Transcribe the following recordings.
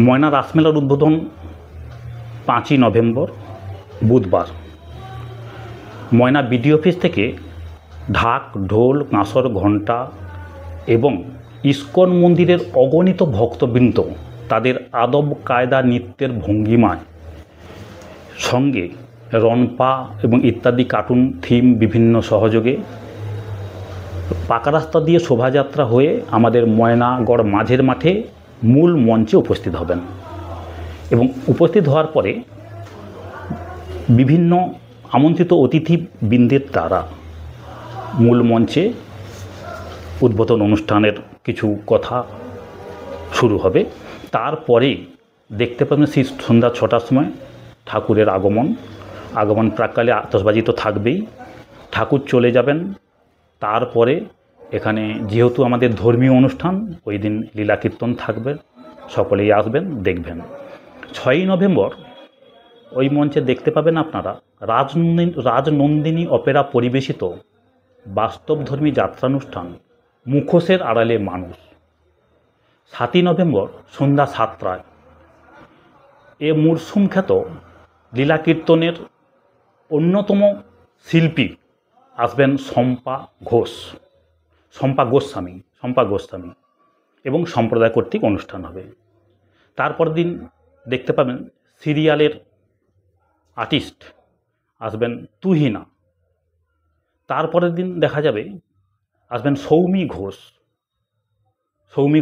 ময়না রাসমেলার উদ্বোধন 5ই নভেম্বর বুধবার। ময়না BD office থেকে ঢাক, ঢোল, কাঁসর, ঘণ্টা এবং ইস্কন মন্দিরের অগণিত ভক্তবৃন্দ তাদের আদব কায়দা নৃত্যের ভঙ্গিমায় সঙ্গে রনপা এবং ইত্যাদি কার্টুন থিম বিভিন্ন সহযোগে পাকা রাস্তা দিয়ে শোভাযাত্রা হয়ে আমাদের ময়নাগড় মাঝের মাঠে মূল মঞ্চে উপস্থিত হবেন এবং উপস্থিত হওয়ার পরে বিভিন্ন আমন্ত্রিত অতিথিবৃন্দের দ্বারা মূল মঞ্চে উদ্বোধন অনুষ্ঠানের কিছু কথা শুরু হবে। তারপরে দেখতে পাবেন সেই সন্ধ্যা 6টার সময় ঠাকুরের আগমন প্রাককালে আতশবাজি তো থাকবেই, ঠাকুর চলে যাবেন। তারপরে এখানে যেহেতু আমাদের ধর্মীয় অনুষ্ঠান, ওই দিন লীলা কীর্তন থাকবে, সকলেই আসবেন দেখবেন। 6ই নভেম্বর ওই মঞ্চে দেখতে পাবেন আপনারা রাজনন্দিনী অপেরা পরিবেশিত বাস্তবধর্মী যাত্রানুষ্ঠান মুখোশের আড়ালে মানুষ। 7ই নভেম্বর সন্ধ্যা 7টায় এ মরশুম খ্যাত লীলা কীর্তনের অন্যতম শিল্পী আসবেন শম্পা গোস্বামী এবং সম্প্রদায় কর্তৃক অনুষ্ঠান হবে। তারপর দিন দেখতে পাবেন সিরিয়ালের আর্টিস্ট আসবেন তুহিনা। তারপরের দিন দেখা যাবে আসবেন সৌমি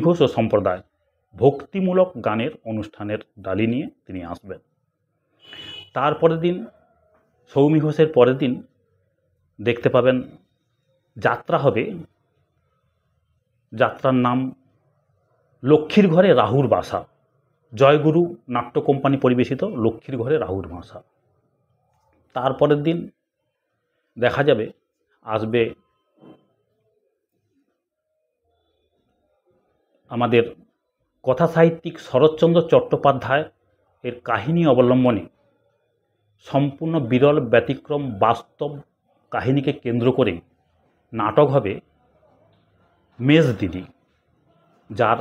ঘোষ ও সম্প্রদায় ভক্তিমূলক গানের অনুষ্ঠানের ডালি নিয়ে তিনি আসবেন। তারপরের দিন সৌমি ঘোষের পরের দিন দেখতে পাবেন যাত্রা হবে, যাত্রার নাম লক্ষ্মীর ঘরে রাহুর বাসা, জয়গুরু নাট্য কোম্পানি পরিবেশিত লক্ষ্মীর ঘরে রাহুর বাসা। তারপরের দিন দেখা যাবে আসবে আমাদের কথা সাহিত্যিক শরৎচন্দ্র চট্টোপাধ্যায় এর কাহিনী অবলম্বনে সম্পূর্ণ বিরল ব্যতিক্রম বাস্তব কাহিনীকে কেন্দ্র করে নাটক হবে মেজ দিদি, যার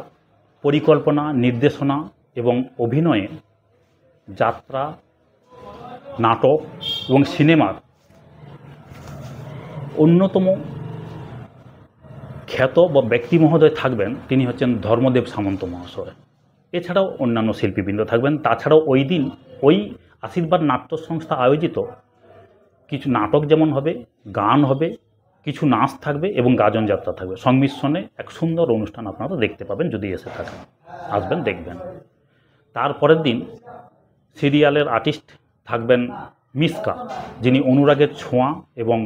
পরিকল্পনা, নির্দেশনা এবং অভিনয়ে যাত্রা, নাটক এবং সিনেমার অন্যতম খ্যাত বা ব্যক্তি মহোদয় থাকবেন, তিনি হচ্ছেন ধর্মদেব সামন্ত মহাশয়। এছাড়াও অন্যান্য শিল্পীবৃন্দ থাকবেন। তাছাড়াও ওই দিন ওই আশীর্বাদ নাট্য সংস্থা আয়োজিত কিছু নাটক যেমন হবে, গান হবে, কিছু নাচ থাকবে এবং গাজন যাত্রা থাকবে। সংমিশ্রণে এক সুন্দর অনুষ্ঠান আপনারা দেখতে পাবেন যদি এসে থাকেন, আসবেন দেখবেন। তারপরের দিন সিরিয়ালের আর্টিস্ট থাকবেন মিসকা, যিনি অনুরাগের ছোঁয়া এবং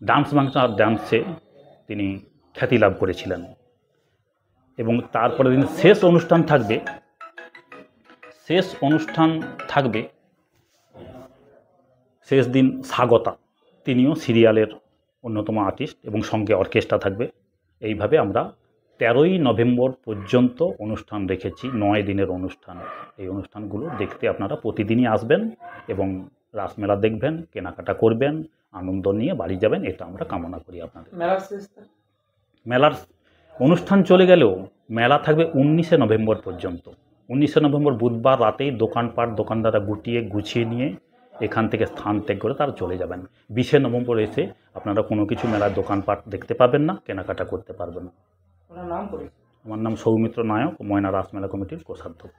ডান্স বাংলা ডান্সে তিনি খ্যাতি লাভ করেছিলেন। এবং তারপরের দিন শেষ অনুষ্ঠান থাকবে শেষ দিন স্বাগতা, তিনিও সিরিয়ালের অন্যতম আর্টিস্ট এবং সঙ্গে অর্কেস্ট্রা থাকবে। এইভাবে আমরা 13ই নভেম্বর পর্যন্ত অনুষ্ঠান রেখেছি, 9 দিনের অনুষ্ঠান। এই অনুষ্ঠানগুলো দেখতে আপনারা প্রতিদিনই আসবেন এবং রাসমেলা দেখবেন, কেনাকাটা করবেন, আনন্দ নিয়ে বাড়ি যাবেন, এটা আমরা কামনা করি আপনাদের। মেলার অনুষ্ঠান চলে গেলেও মেলা থাকবে 19শে নভেম্বর পর্যন্ত। 19শে নভেম্বর বুধবার রাতেই দোকানদাররা গুছিয়ে নিয়ে এখান থেকে স্থান ত্যাগ করে তারা চলে যাবেন। 20শে নভেম্বর এসে আপনারা কোনো কিছু মেলার দোকানপাট দেখতে পাবেন না, কেনাকাটা করতে পারবেন না। আমার নাম সৌমিত্র নায়ক, ময়না রাসমেলা কমিটির কোষাধ্যক্ষ।